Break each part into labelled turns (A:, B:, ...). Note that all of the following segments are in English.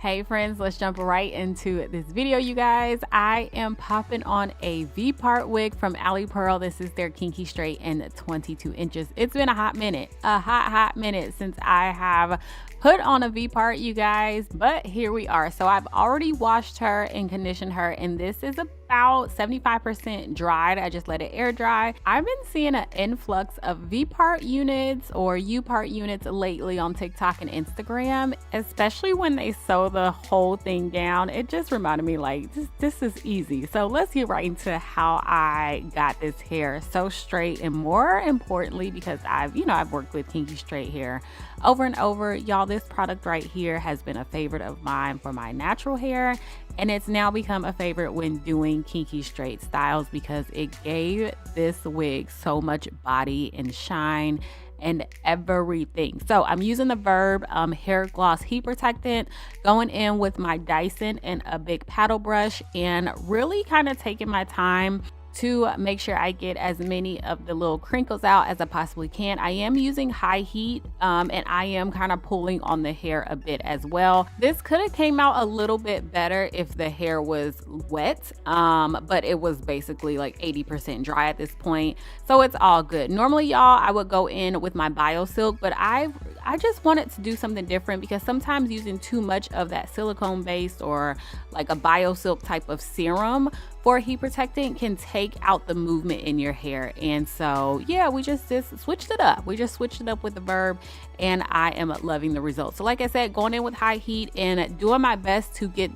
A: Hey friends, let's jump right into this video, you guys. I am popping on a V-part wig from Alipearl. This is their Kinky Straight in 22 inches. It's been a hot minute, hot minute since I have put on a V-part, you guys, but here we are. So I've already washed her and conditioned her, and this is about 75% dried. I just let it air dry. I've been seeing an influx of V-part units or U-part units lately on TikTok and Instagram, especially when they sew the whole thing down. It just reminded me like this is easy. So let's get right into how I got this hair so straight, and more importantly, because I've worked with Kinky Straight hair over and over. Y'all, this product right here has been a favorite of mine for my natural hair, and it's now become a favorite when doing Kinky Straight styles because it gave this wig so much body and shine and everything. So I'm using the Verb hair gloss heat protectant, going in with my Dyson and a big paddle brush, and really kind of taking my time to make sure I get as many of the little crinkles out as I possibly can. I am using high heat and I am kind of pulling on the hair a bit as well. This could have came out a little bit better if the hair was wet, but it was basically like 80% dry at this point, so it's all good. Normally, y'all, I would go in with my BioSilk, but I just wanted to do something different because sometimes using too much of that silicone based or like a BioSilk type of serum for heat protectant can take out the movement in your hair. And so yeah, we just switched it up. We just switched it up with the Verb, and I am loving the results. So like I said, going in with high heat and doing my best to get,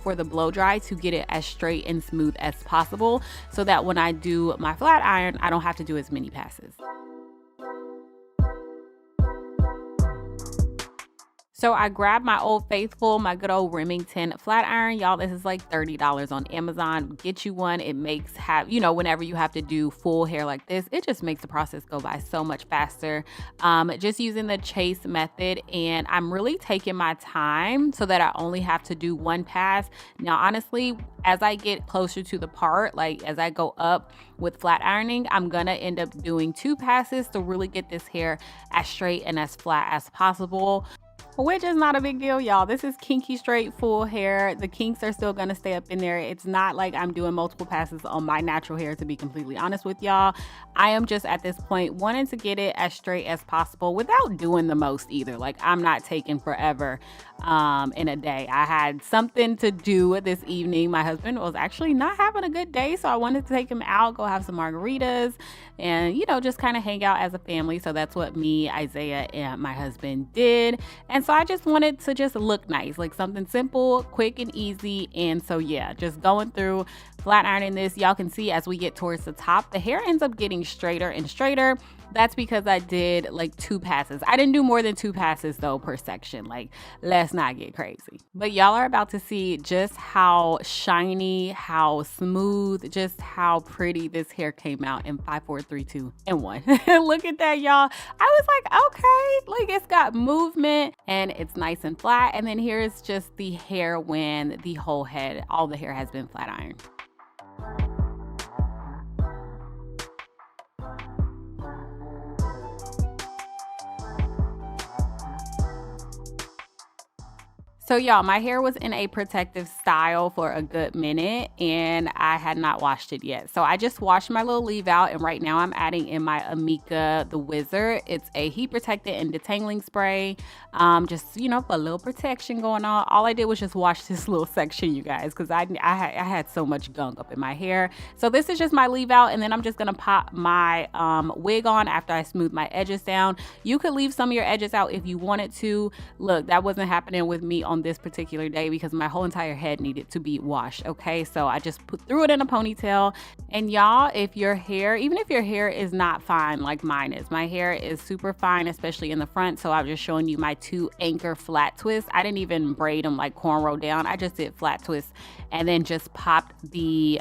A: for the blow dry, to get it as straight and smooth as possible so that when I do my flat iron, I don't have to do as many passes. So I grabbed my Old Faithful, my good old Remington flat iron. Y'all, this is like $30 on Amazon. Get you one. It makes whenever you have to do full hair like this, it just makes the process go by so much faster. Just using the chase method, and I'm really taking my time so that I only have to do one pass. Now, honestly, as I get closer to the part, like as I go up with flat ironing, I'm gonna end up doing 2 passes to really get this hair as straight and as flat as possible, which is not a big deal, y'all. This is Kinky Straight full hair. The kinks are still gonna stay up in there. It's not like I'm doing multiple passes on my natural hair, to be completely honest with y'all. I am just at this point wanting to get it as straight as possible without doing the most either. Like, I'm not taking forever in a day. I had something to do this evening. My husband was actually not having a good day, so I wanted to take him out, go have some margaritas, and just kind of hang out as a family. So that's what me, Isaiah, and my husband did. And so I just wanted to just look nice, like something simple, quick and easy. And so yeah, just going through flat ironing this. Y'all can see as we get towards the top, the hair ends up getting straighter and straighter. That's because I did like 2 passes. I didn't do more than 2 passes though per section. Like, let's not get crazy. But y'all are about to see just how shiny, how smooth, just how pretty this hair came out in 5, 4, 3, 2, and 1. Look at that, y'all. I was like, okay, like it's got movement and it's nice and flat. And then here's just the hair when the whole head, all the hair has been flat ironed. So y'all, my hair was in a protective style for a good minute and I had not washed it yet. So I just washed my little leave out, and right now I'm adding in my Amika the Wizard. It's a heat protectant and detangling spray. Just, for a little protection going on. All I did was just wash this little section, you guys, because I had so much gunk up in my hair. So this is just my leave out, and then I'm just gonna pop my wig on after I smooth my edges down. You could leave some of your edges out if you wanted to. Look, that wasn't happening with me on this particular day because my whole entire head needed to be washed. Okay, so I just threw it in a ponytail. And y'all, even if your hair is not fine like mine is, my hair is super fine, especially in the front. So I'm just showing you my 2 anchor flat twists. I didn't even braid them like cornrow down. I just did flat twists and then just popped the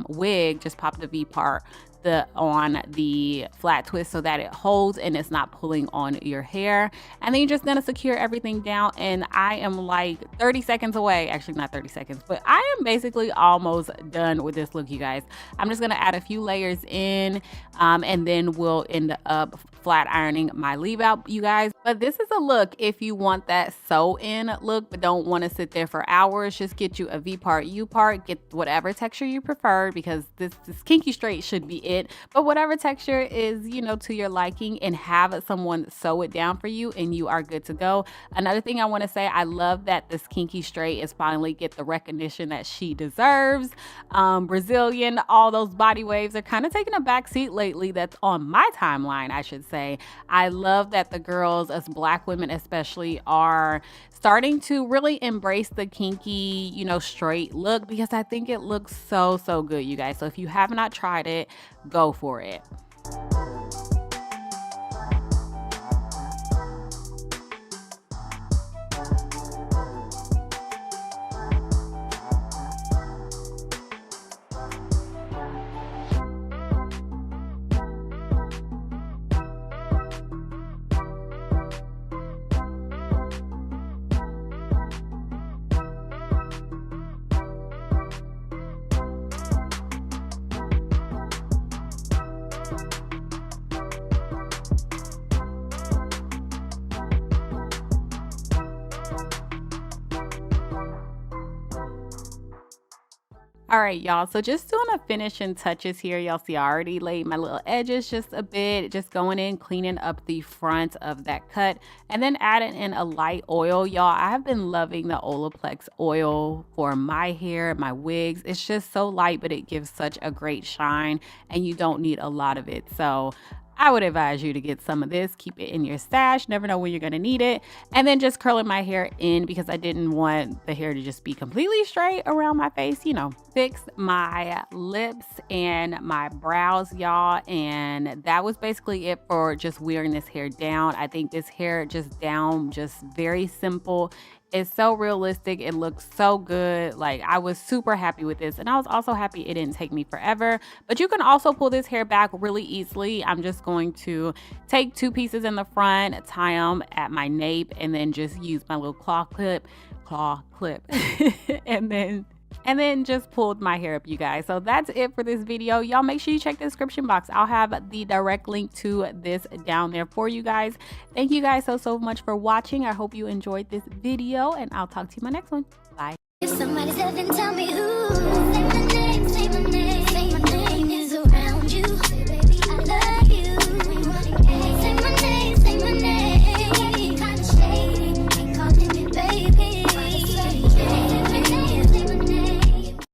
A: wig, just popped the V part on the flat twist so that it holds and it's not pulling on your hair. And then you're just gonna secure everything down, and I am like 30 seconds away, actually not 30 seconds, but I am basically almost done with this look, you guys. I'm just gonna add a few layers in, and then we'll end up flat ironing my leave out, you guys. But this is a look if you want that sew in look but don't want to sit there for hours. Just get you a V part, U part, get whatever texture you prefer, because this kinky straight should be it, but whatever texture is, you know, to your liking, and have someone sew it down for you and you are good to go. Another thing I want to say, I love that this kinky straight is finally get the recognition that she deserves. Brazilian, all those body waves are kind of taking a back seat lately. That's on my timeline, I should say. I love that the girls, as Black women especially, are starting to really embrace the kinky, you know, straight look, because I think it looks so good, you guys. So if you have not tried it, go for it. All right, y'all, so just doing a finishing touches here. Y'all see I already laid my little edges just a bit, just going in, cleaning up the front of that cut, and then adding in a light oil. Y'all, I have been loving the Olaplex oil for my hair, my wigs. It's just so light, but it gives such a great shine, and you don't need a lot of it. So I would advise you to get some of this, keep it in your stash, never know when you're gonna need it. And then just curling my hair in, because I didn't want the hair to just be completely straight around my face, you know. Fixed my lips and my brows, y'all, and that was basically it for just wearing this hair down. I think this hair just down, just very simple. It's so realistic. It looks so good. Like, I was super happy with this, and I was also happy it didn't take me forever. But you can also pull this hair back really easily. I'm just going to take 2 pieces in the front, tie them at my nape, and then just use my little claw clip, and then just pulled my hair up, you guys. So that's it for this video. Y'all make sure you check the description box. I'll have the direct link to this down there for you guys. Thank you guys so much for watching. I hope you enjoyed this video, and I'll talk to you in my next one. Bye.